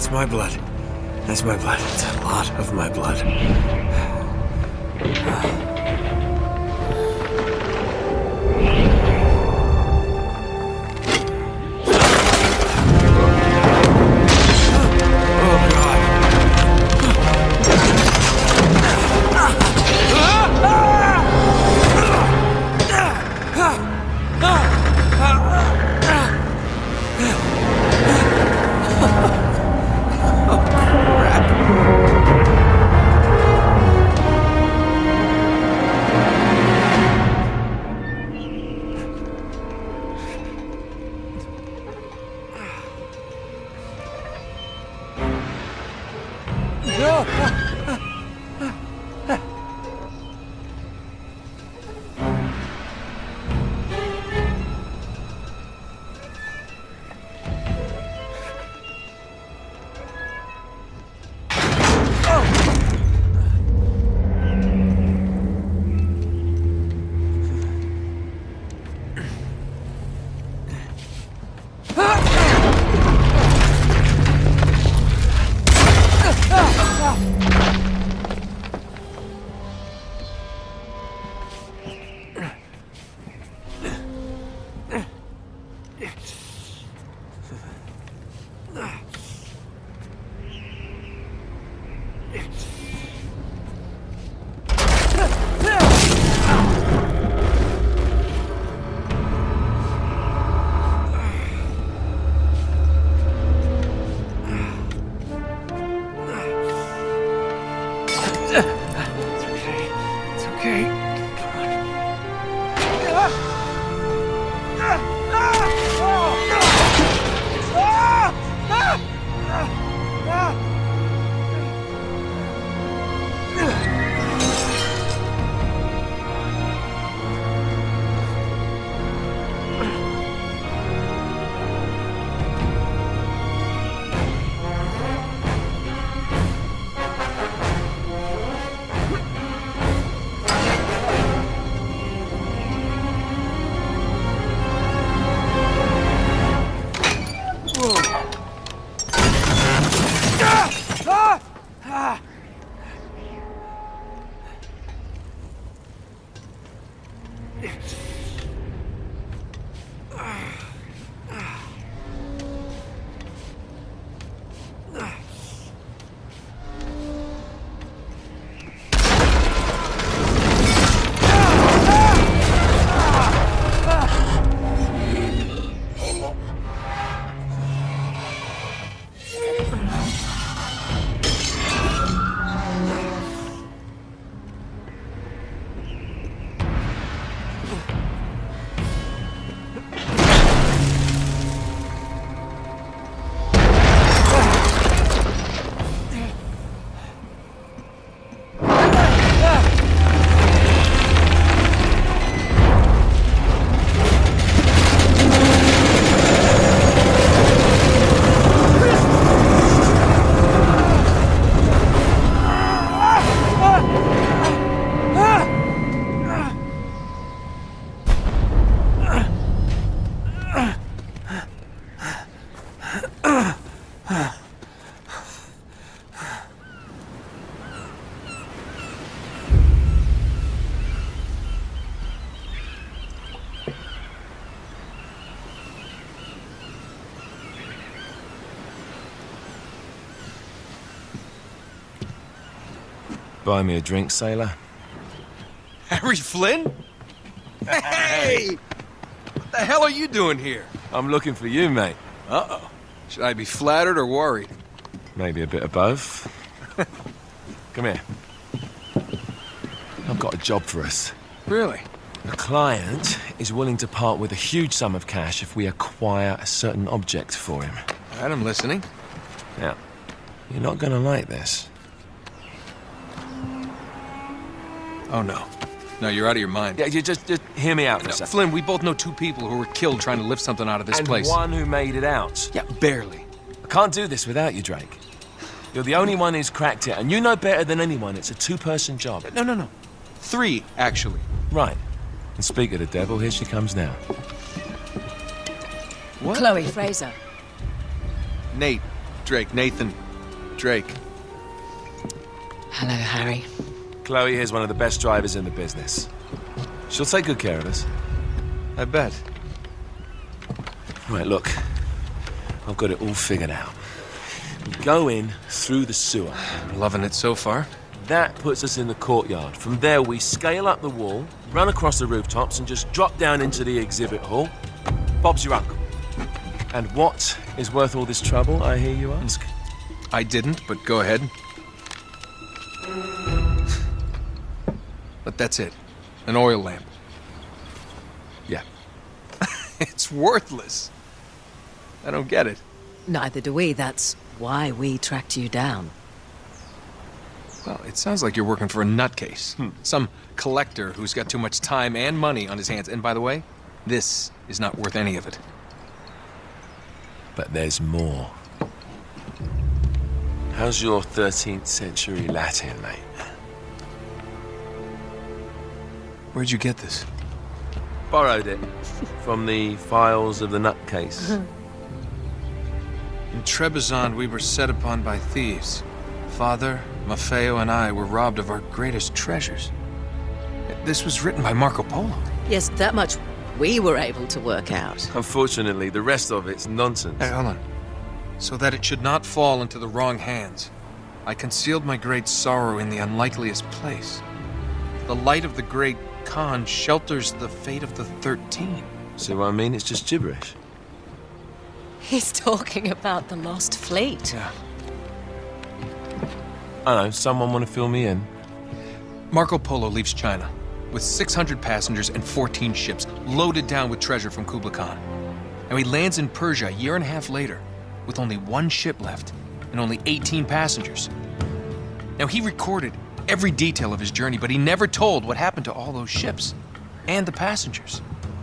That's my blood. That's my blood. It's a lot of my blood. Buy me a drink, sailor? Harry Flynn? Hey! What the hell are you doing here? I'm looking for you, mate. Uh-oh. Should I be flattered or worried? Maybe a bit of both. Come here. I've got a job for us. Really? A client is willing to part with a huge sum of cash if we acquire a certain object for him. All right, I'm listening. Now, you're not gonna like this. Oh, no. No, you're out of your mind. Yeah, you just hear me out for a second. Flynn, we both know two people who were killed trying to lift something out of this place. And one who made it out. Yeah, barely. I can't do this without you, Drake. You're the only one who's cracked it, and you know better than anyone it's a two-person job. No. 3, actually. Right. And speak of the devil, here she comes now. What? Chloe Fraser. Nate. Drake, Nathan. Drake. Hello, Harry. Chloe here's one of the best drivers in the business. She'll take good care of us. I bet. Right, look. I've got it all figured out. We go in through the sewer. I'm loving it so far. That puts us in the courtyard. From there, we scale up the wall, run across the rooftops, and just drop down into the exhibit hall. Bob's your uncle. And what is worth all this trouble, I hear you ask? I didn't, but go ahead. But that's it. An oil lamp. Yeah. It's worthless. I don't get it. Neither do we. That's why we tracked you down. Well, it sounds like you're working for a nutcase. Some collector who's got too much time and money on his hands. And by the way, this is not worth any of it. But there's more. How's your 13th century Latin, mate? Where'd you get this? Borrowed it from the files of the nutcase. In Trebizond, we were set upon by thieves. Father, Maffeo, and I were robbed of our greatest treasures. This was written by Marco Polo. Yes, that much we were able to work out. Unfortunately, the rest of it's nonsense. Hey, hold on. So that it should not fall into the wrong hands, I concealed my great sorrow in the unlikeliest place. The light of the great Khan shelters the fate of the 13. See what I mean? It's just gibberish. He's talking about the lost fleet. Yeah. I know, someone want to fill me in? Marco Polo leaves China with 600 passengers and 14 ships loaded down with treasure from Kublai Khan. And he lands in Persia a year and a half later with only one ship left and only 18 passengers. Now, he recorded every detail of his journey, but he never told what happened to all those ships and the passengers.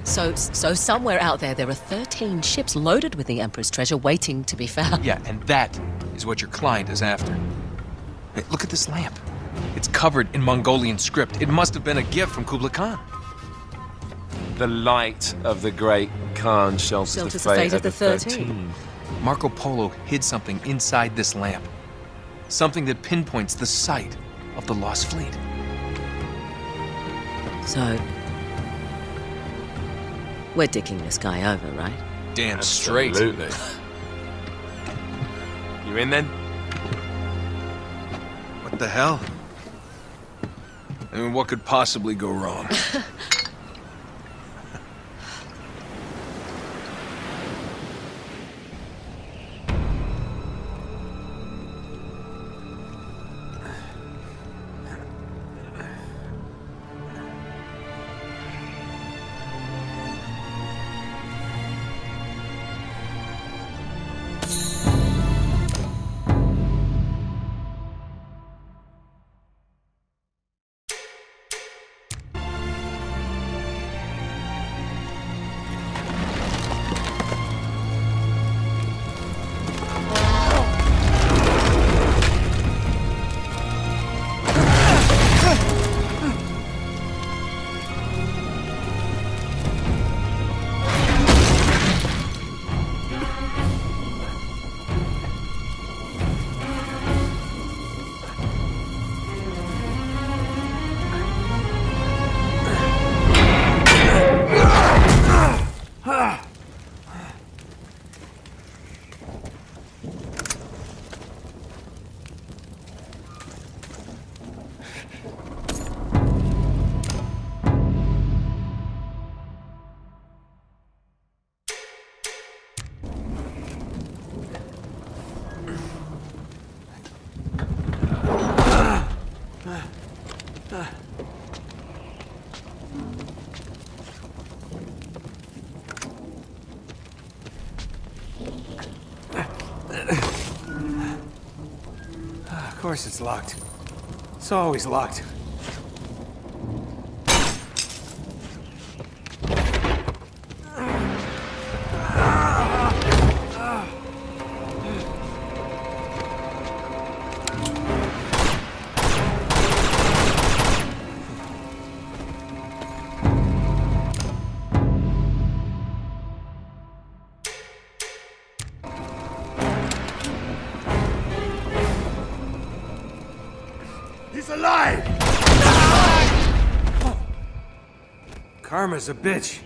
So somewhere out there are 13 ships loaded with the Emperor's treasure waiting to be found. Yeah, and that is what your client is after. Hey, look at this lamp. It's covered in Mongolian script. It must have been a gift from Kublai Khan. The light of the great Khan shelters the fate of the 13. Marco Polo hid something inside this lamp. Something that pinpoints the site of the lost fleet. So, we're dicking this guy over, right? Damn straight. Absolutely. You in then? What the hell? I mean, what could possibly go wrong? Of course it's locked. It's always locked. He's alive! Karma's a bitch.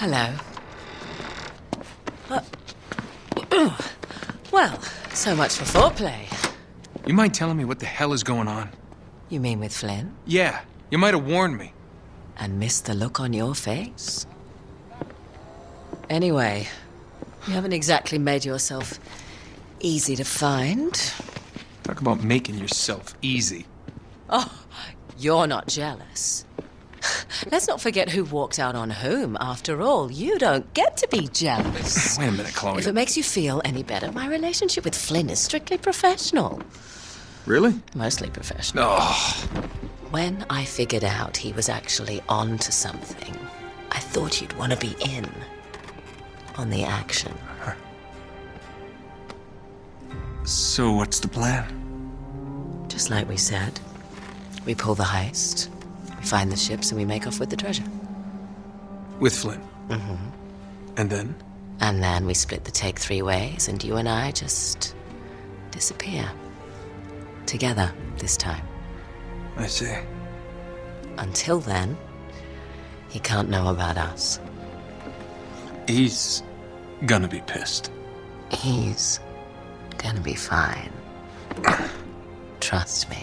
Hello. Well, so much for foreplay. You mind telling me what the hell is going on? You mean with Flynn? Yeah, you might have warned me. And missed the look on your face? Anyway, you haven't exactly made yourself easy to find. Talk about making yourself easy. Oh, you're not jealous. Let's not forget who walked out on whom. After all, you don't get to be jealous. Wait a minute, Chloe. If it makes you feel any better, my relationship with Flynn is strictly professional. Really? Mostly professional. Oh, When I figured out he was actually on to something, I thought you'd want to be in on the action. so what's the plan? Just like we said, we pull the heist, we find the ships, and we make off with the treasure. With Flynn? Mm-hmm. And then? And then we split the take 3 ways, and you and I just disappear. Together, this time. I see. Until then, he can't know about us. He's gonna be pissed. He's gonna be fine. Trust me.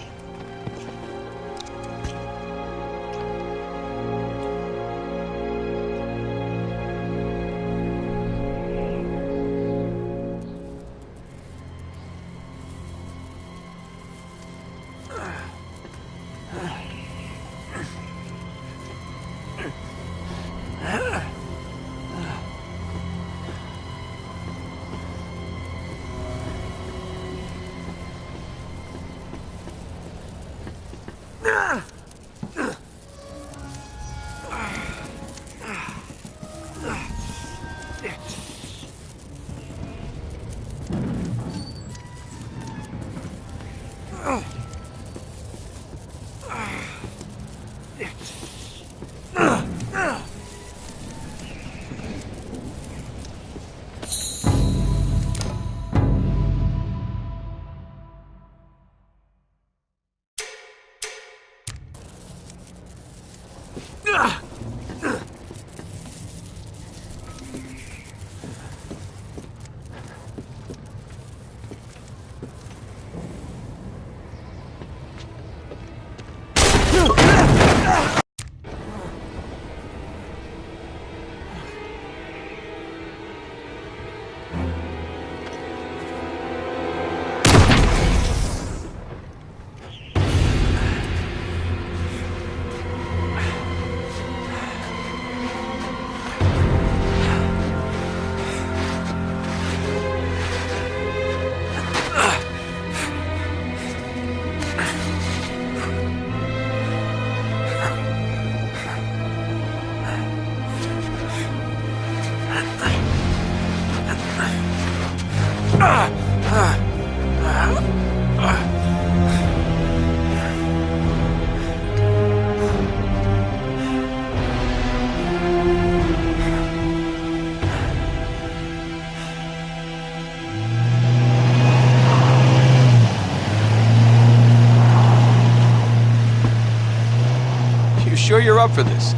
You sure you're up for this?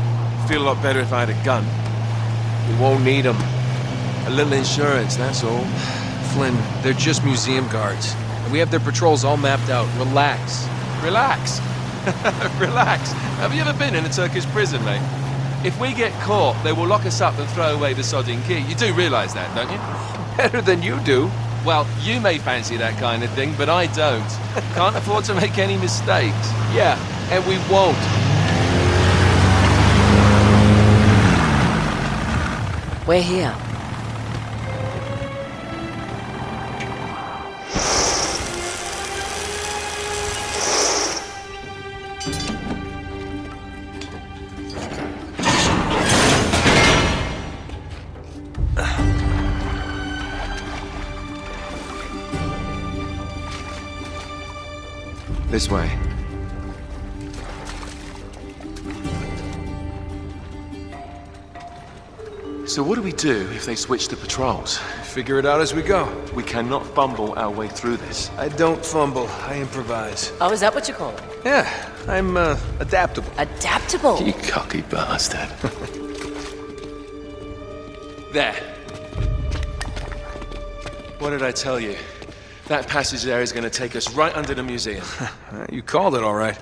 Feel a lot better if I had a gun. We won't need them. A little insurance, that's all. Flynn, they're just museum guards. And we have their patrols all mapped out. Relax. Relax. Relax. Have you ever been in a Turkish prison, mate? If we get caught, they will lock us up and throw away the sodding key. You do realise that, don't you? Better than you do. Well, you may fancy that kind of thing, but I don't. Can't afford to make any mistakes. Yeah, and we won't. We're here. This way. So what do we do if they switch the patrols? Figure it out as we go. We cannot fumble our way through this. I don't fumble, I improvise. Oh, is that what you call it? Yeah, I'm adaptable. Adaptable. You cocky bastard. There. What did I tell you? That passage there is going to take us right under the museum. You called it all right.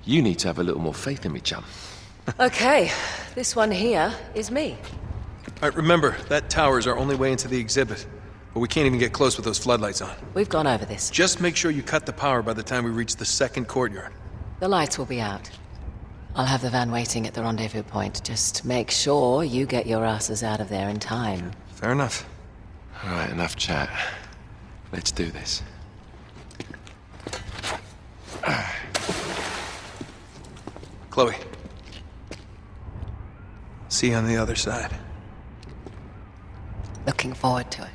You need to have a little more faith in me, chum. Okay, this one here is me. All right, remember, that tower is our only way into the exhibit. But we can't even get close with those floodlights on. We've gone over this. Just make sure you cut the power by the time we reach the second courtyard. The lights will be out. I'll have the van waiting at the rendezvous point. Just make sure you get your asses out of there in time. Fair enough. All right, enough chat. Let's do this. Chloe. See you on the other side. Looking forward to it.